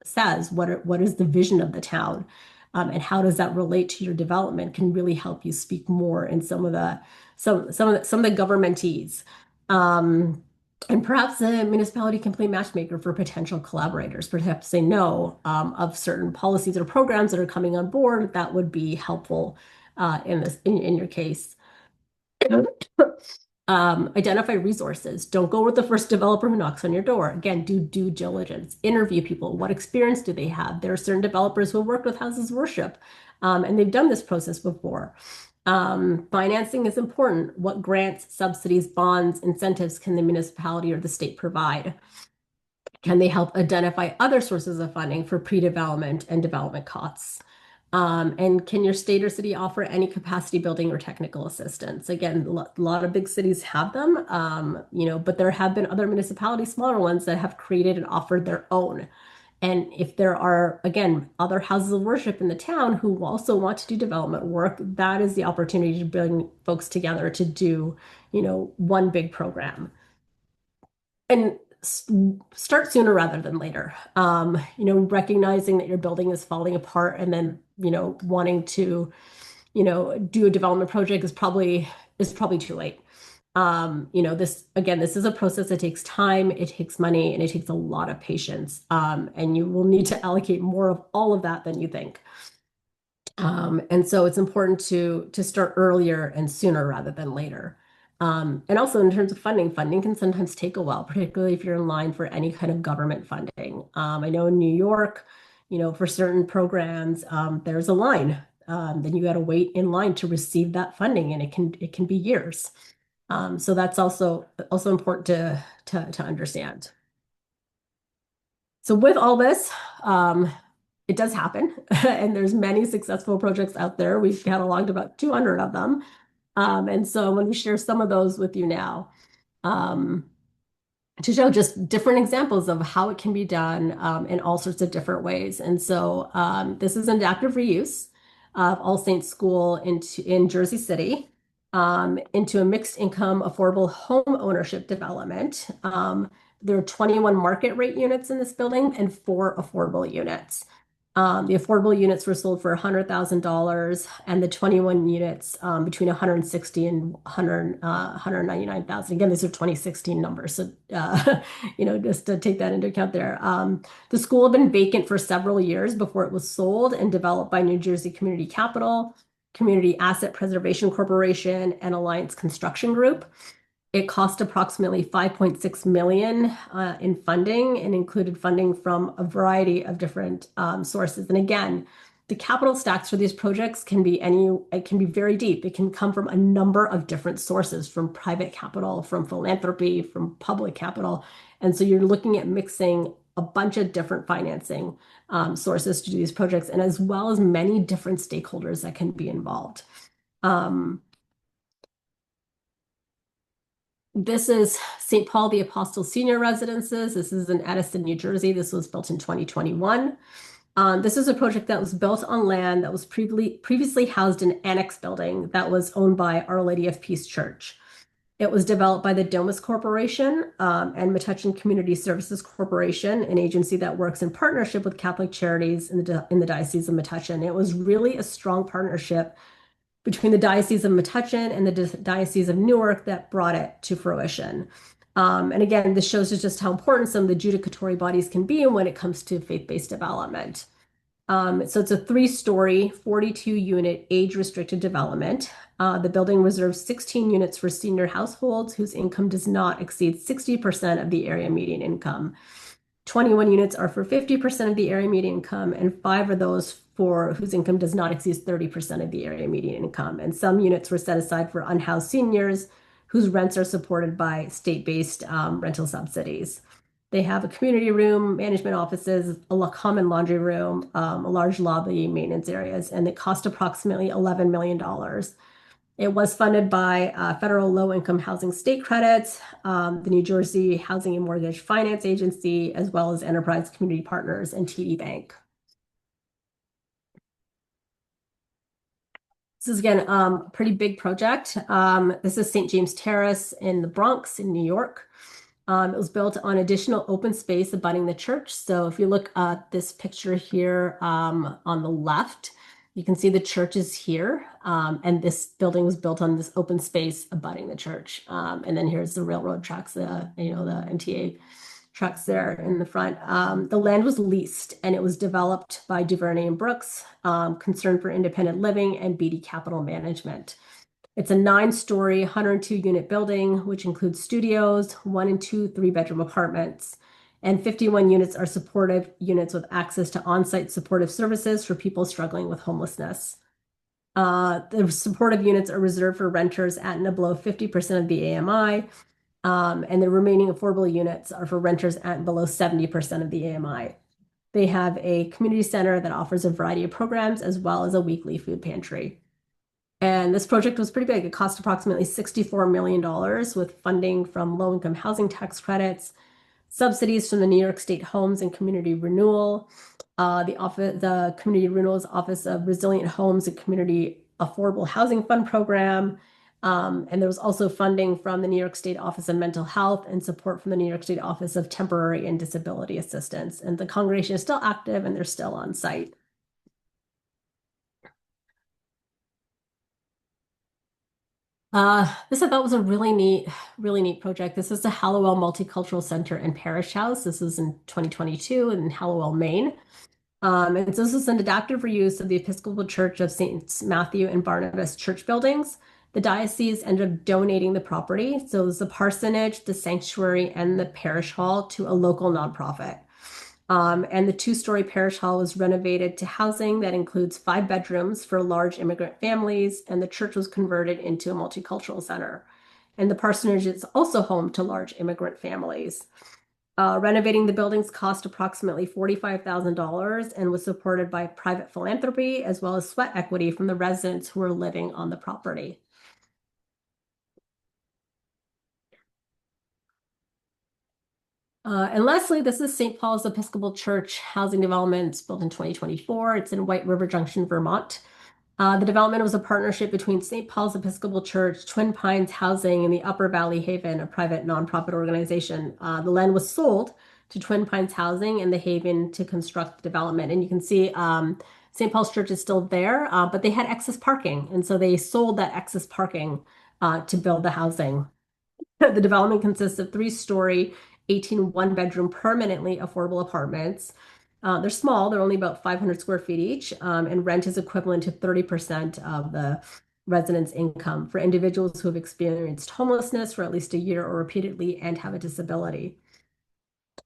says, what is the vision of the town, and how does that relate to your development can really help you speak more in some of the governmentese. And perhaps the municipality can play matchmaker for potential collaborators, perhaps say no of certain policies or programs that are coming on board that would be helpful in your case. Identify resources. Don't go with the first developer who knocks on your door. Again, do due diligence. Interview people. What experience do they have? There are certain developers who have worked with houses of worship, and they've done this process before. Financing is important. What grants, subsidies, bonds, incentives can the municipality or the state provide? Can they help identify other sources of funding for pre-development and development costs? And can your state or city offer any capacity building or technical assistance? Again, a lot of big cities have them, but there have been other municipalities, smaller ones, that have created and offered their own. And if there are, again, other houses of worship in the town who also want to do development work, that is the opportunity to bring folks together to do, one big program. And start sooner rather than later. Recognizing that your building is falling apart and then, wanting to, do a development project is probably too late. This is a process that takes time, it takes money, and it takes a lot of patience. And you will need to allocate more of all of that than you think. And so it's important to start earlier and sooner rather than later. And also in terms of funding can sometimes take a while, particularly if you're in line for any kind of government funding. I know in New York, for certain programs, there's a line. Then you got to wait in line to receive that funding, and it can be years. So that's also important to understand. So with all this, it does happen, and there's many successful projects out there. We've cataloged about 200 of them. And so I'm going to share some of those with you now to show just different examples of how it can be done in all sorts of different ways. And so this is an adaptive reuse of All Saints School in Jersey City into a mixed income affordable home ownership development. There are 21 market rate units in this building and 4 affordable units. The affordable units were sold for $100,000, and the 21 units between 160 and 199,000. Again, these are 2016 numbers, so just to take that into account there. The school had been vacant for several years before it was sold and developed by New Jersey Community Capital, Community Asset Preservation Corporation, and Alliance Construction Group. It cost approximately $5.6 million in funding and included funding from a variety of different sources. And again, the capital stacks for these projects can be very deep. It can come from a number of different sources, from private capital, from philanthropy, from public capital. And so you're looking at mixing a bunch of different financing sources to do these projects, and as well as many different stakeholders that can be involved. This is St. Paul the Apostle Senior Residences. This is in Edison, New Jersey. This was built in 2021. This is a project that was built on land that was previously housed an annex building that was owned by Our Lady of Peace Church. It was developed by the Domus Corporation and Metuchen Community Services Corporation, an agency that works in partnership with Catholic Charities in the Diocese of Metuchen. It was really a strong partnership between the Diocese of Metuchen and the Diocese of Newark that brought it to fruition. And again, this shows us just how important some of the judicatory bodies can be when it comes to faith-based development. So it's a 3-story, 42-unit, age-restricted development. The building reserves 16 units for senior households whose income does not exceed 60% of the area median income. 21 units are for 50% of the area median income, and 5 of those for whose income does not exceed 30% of the area median income. And some units were set aside for unhoused seniors whose rents are supported by state-based rental subsidies. They have a community room, management offices, a common laundry room, a large lobby, maintenance areas, and it cost approximately $11 million. It was funded by federal low-income housing state credits, the New Jersey Housing and Mortgage Finance Agency, as well as Enterprise Community Partners and TD Bank. This is, again, a pretty big project. This is St. James Terrace in the Bronx in New York. It was built on additional open space abutting the church. So if you look at this picture here on the left, you can see the church is here. And this building was built on this open space abutting the church. And then here's the railroad tracks, the MTA tracks there in the front. The land was leased, and it was developed by Duvernay and Brooks, Concern for Independent Living and BD Capital Management. It's a 9-story, 102 unit building, which includes studios, 1 and 2 3-bedroom apartments. And 51 units are supportive units with access to on-site supportive services for people struggling with homelessness. The supportive units are reserved for renters at and below 50% of the AMI, and the remaining affordable units are for renters at and below 70% of the AMI. They have a community center that offers a variety of programs as well as a weekly food pantry. And this project was pretty big. It cost approximately $64 million with funding from low-income housing tax credits, subsidies from the New York State Homes and Community Renewal, the Community Renewal's Office of Resilient Homes and Community Affordable Housing Fund program. And there was also funding from the New York State Office of Mental Health and support from the New York State Office of Temporary and Disability Assistance. And the congregation is still active and they're still on site. This I thought was a really neat project. This is the Hallowell Multicultural Center and Parish House. This is in 2022 in Hallowell, Maine. And so this is an adaptive reuse of the Episcopal Church of Saints Matthew and Barnabas church buildings. The diocese ended up donating the property. So it was the parsonage, the sanctuary, and the parish hall to a local nonprofit. And the 2-story parish hall was renovated to housing that includes 5 bedrooms for large immigrant families, and the church was converted into a multicultural center. And the parsonage is also home to large immigrant families. Renovating the buildings cost approximately $45,000 and was supported by private philanthropy as well as sweat equity from the residents who were living on the property. And lastly, this is St. Paul's Episcopal Church housing development built in 2024. It's in White River Junction, Vermont. The development was a partnership between St. Paul's Episcopal Church, Twin Pines Housing, and the Upper Valley Haven, a private nonprofit organization. The land was sold to Twin Pines Housing and the Haven to construct the development. And you can see St. Paul's Church is still there, but they had excess parking. And so they sold that excess parking to build the housing. The development consists of 3-story, 18 one-bedroom permanently affordable apartments. They're small, they're only about 500 square feet each, and rent is equivalent to 30% of the residents' income for individuals who have experienced homelessness for at least a year or repeatedly and have a disability.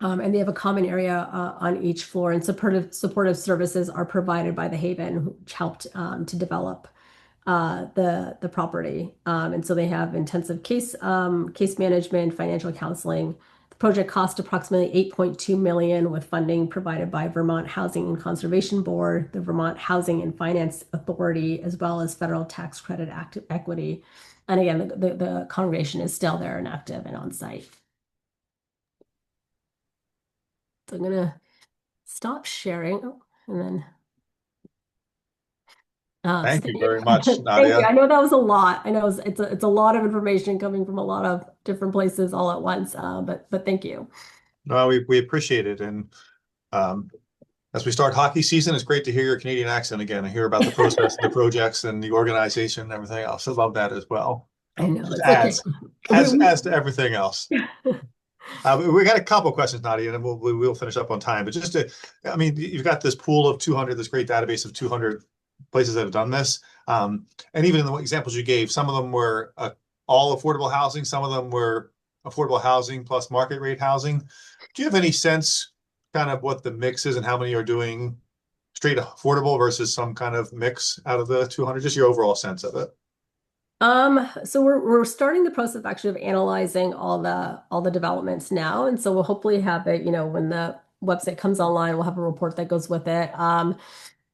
And they have a common area on each floor, and supportive services are provided by the Haven, which helped to develop the property. And so they have intensive case management, financial counseling. The project cost approximately $8.2 million with funding provided by Vermont Housing and Conservation Board, the Vermont Housing and Finance Authority, as well as federal tax credit equity. And again, the congregation is still there and active and on site. So I'm gonna stop sharing. Oh, and then Thank you very much, thank you. Nadia. I know that was a lot. I know it's a lot of information coming from a lot of different places all at once. But thank you. No, we appreciate it. And as we start hockey season, it's great to hear your Canadian accent again. I hear about the process, the projects, and the organization and everything else. I love that as well. I know Just it's okay. adds to everything else. We got a couple of questions, Nadia, and we'll finish up on time. But I mean, you've got this pool of 200, this great database of 200 places that have done this. And even in the examples you gave, some of them were all affordable housing, some of them were affordable housing plus market rate housing. Do you have any sense kind of what the mix is and how many are doing straight affordable versus some kind of mix out of the 200? Just your overall sense of it. So we're starting the process actually of analyzing all the developments now, and so we'll hopefully have it, when the website comes online, we'll have a report that goes with it.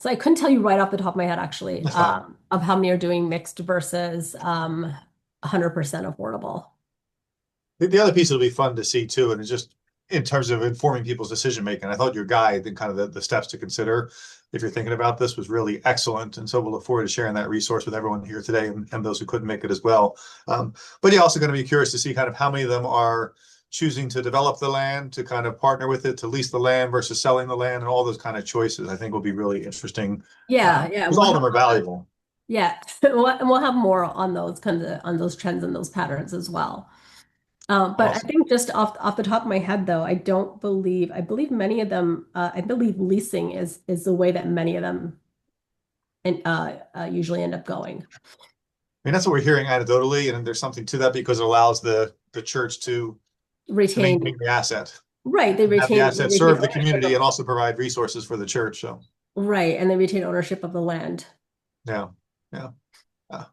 So I couldn't tell you right off the top of my head actually That's fine. of how many are doing mixed versus 100% affordable. The other piece will be fun to see too, and it's just in terms of informing people's decision making. I thought your guide and kind of the steps to consider if you're thinking about this was really excellent. And so we'll look forward to sharing that resource with everyone here today and those who couldn't make it as well. But you're also going to be curious to see kind of how many of them are choosing to develop the land, to kind of partner with it, to lease the land versus selling the land, and all those kind of choices. I think will be really interesting. Yeah, Because all of them are valuable. yeah, and we'll have more on those trends and those patterns as well. But I Awesome. think just off the top of my head, though, I believe many of them, I believe leasing is the way that many of them usually end up going. mean, that's what we're hearing anecdotally, and there's something to that because it allows the church to Retain, maintain the asset, right, have the they asset retain serve the ownership community of, and also provide resources for the church. So, right, and they retain ownership of the land. yeah, yeah.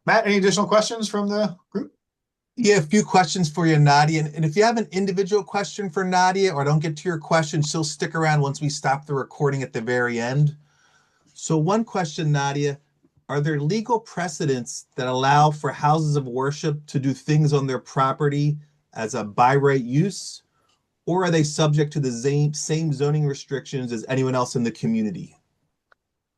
Matt, any additional questions from the group? Yeah, a few questions for you, Nadia. And if you have an individual question for Nadia or don't get to your question, she'll stick around once we stop the recording at the very end. So, one question, Nadia, are there legal precedents that allow for houses of worship to do things on their property as a by right use, or are they subject to the same zoning restrictions as anyone else in the community?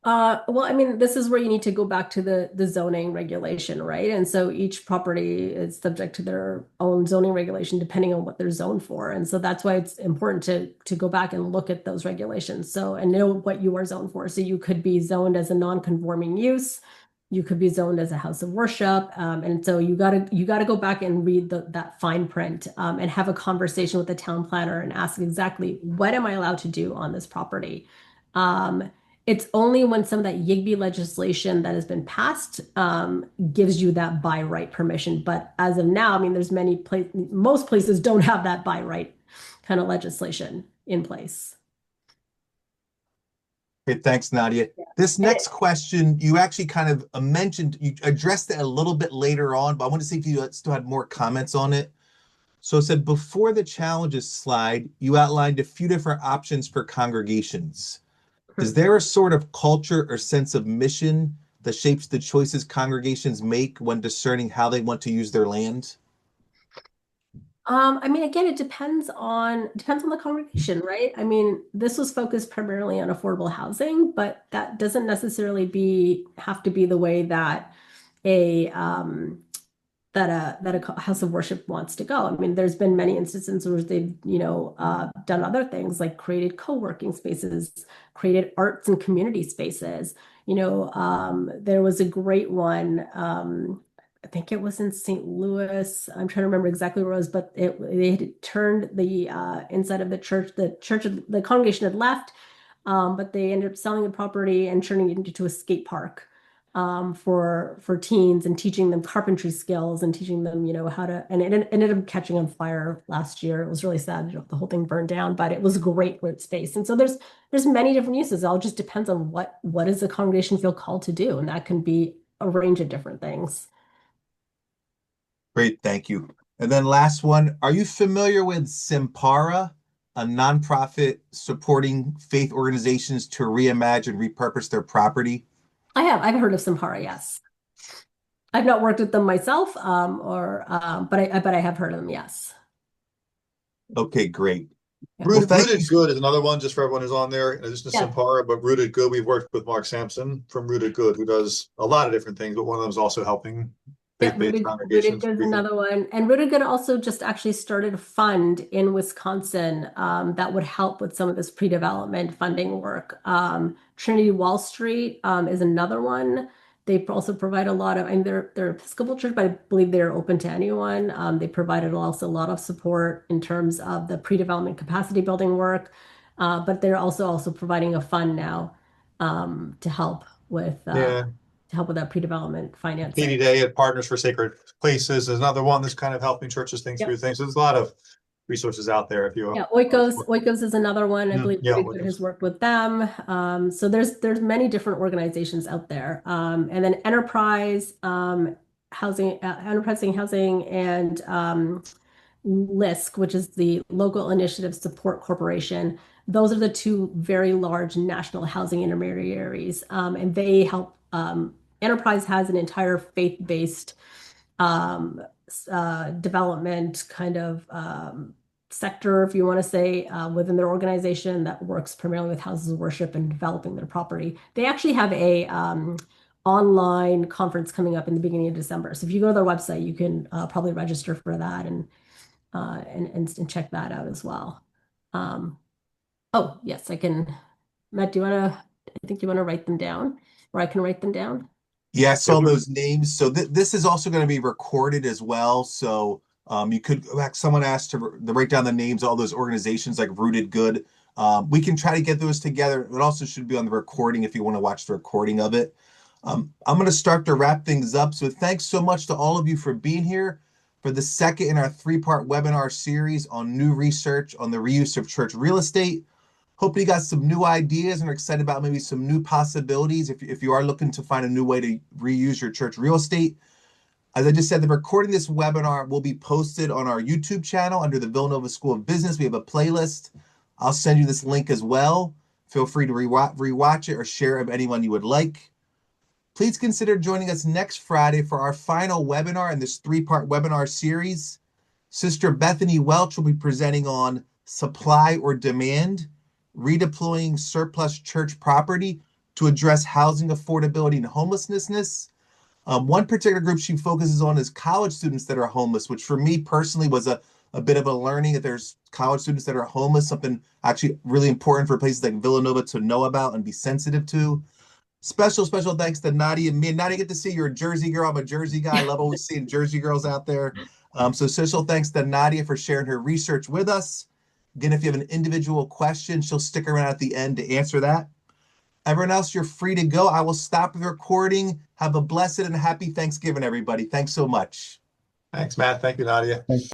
Well, I mean, this is where you need to go back to the zoning regulation, right? And so each property is subject to their own zoning regulation depending on what they're zoned for. And so that's why it's important to go back and look at those regulations. So and know what you are zoned for. So you could be zoned as a non-conforming use, you could be zoned as a house of worship. And so you gotta go back and read that fine print and have a conversation with the town planner and ask exactly what am I allowed to do on this property. Um, it's only when some of that YIGBY legislation that has been passed gives you that by right permission. But as of now, I mean, there's most places don't have that by right kind of legislation in place. Okay, thanks, Nadia. This And next question, you actually kind of mentioned, you addressed it a little bit later on, but I want to see if you still had more comments on it. So it said before the challenges slide, you outlined a few different options for congregations. Is there a sort of culture or sense of mission that shapes the choices congregations make when discerning how they want to use their land? I mean, again, it depends on the congregation, right? I mean, this was focused primarily on affordable housing, but that doesn't necessarily be have to be the way that a a house of worship wants to go. I mean, there's been many instances where they've, done other things like created co-working spaces, created arts and community spaces. There was a great one. I think it was in St. Louis. I'm trying to remember exactly where it was, but they had turned the inside of the church. The congregation had left, but they ended up selling the property and turning it into a skate park for teens and teaching them carpentry skills and teaching them, how to. And it ended up catching on fire last year. It was really sad, the whole thing burned down, but it was a great space. And so there's many different uses. It all just depends on what does the congregation feel called to do, and that can be a range of different things. Great, thank you. And then last one, are you familiar with Simpara, a nonprofit supporting faith organizations to reimagine, repurpose their property? I've heard of Samhara, yes. I've not worked with them myself, but I have heard of them, yes. Okay, great. Yeah. Well, thank you. Rooted Good is another one just for everyone who's on there. In addition to Yeah. Simpara, but Rooted Good, we've worked with Mark Sampson from Rooted Good, who does a lot of different things, but one of them is also helping Yeah, faith-based Rooted congregations. Good is another one. And Rooted Good also just actually started a fund in Wisconsin that would help with some of this pre-development funding work. Trinity Wall Street is another one. They also provide a lot of, and they're Episcopal church, but I believe they're open to anyone. They provided also a lot of support in terms of the pre-development capacity building work. But they're also providing a fund now to help with Yeah. that pre-development Katie financing. Day at Partners for Sacred Places is another one that's kind of helping churches think through Yep. things. There's a lot of resources out there if you Yeah, are. Oikos is another one. I believe Yeah, Pretty Good has worked with them. So there's many different organizations out there. And then Enterprising Housing, and LISC, which is the Local Initiative Support Corporation. Those are the two very large national housing intermediaries, and they help. Enterprise has an entire faith-based um, development kind of sector, if you want to say, within their organization that works primarily with houses of worship and developing their property. They actually have a online conference coming up in the beginning of December. So if you go to their website, you can probably register for that and check that out as well. Um, oh, yes, I can. Matt, I think you want to write them down, or I can write them down. Yeah, I Yeah, saw those names. So this is also going to be recorded as well. So you could, like, someone asked to write down the names of all those organizations like Rooted Good. We can try to get those together. It also should be on the recording if you want to watch the recording of it. I'm going to start to wrap things up. So thanks so much to all of you for being here for the second in our three-part webinar series on new research on the reuse of church real estate. Hope you got some new ideas and are excited about maybe some new possibilities if you are looking to find a new way to reuse your church real estate. As I just said, the recording of this webinar will be posted on our YouTube channel under the Villanova School of Business. We have a playlist. I'll send you this link as well. Feel free to rewatch it or share it with anyone you would like. Please consider joining us next Friday for our final webinar in this three-part webinar series. Sister Bethany Welch will be presenting on supply or demand, redeploying surplus church property to address housing affordability and homelessness. One particular group she focuses on is college students that are homeless, which for me personally was a bit of a learning that there's college students that are homeless, something actually really important for places like Villanova to know about and be sensitive to. Special thanks to Nadia Mian. Nadia, get to see you're a Jersey girl. I'm a Jersey guy. I love always seeing Jersey girls out there. So special thanks to Nadia for sharing her research with us. Again, if you have an individual question, she'll stick around at the end to answer that. Everyone else, you're free to go. I will stop the recording. Have a blessed and happy Thanksgiving, everybody. Thanks so much. Thanks, Matt. Thank you, Nadia.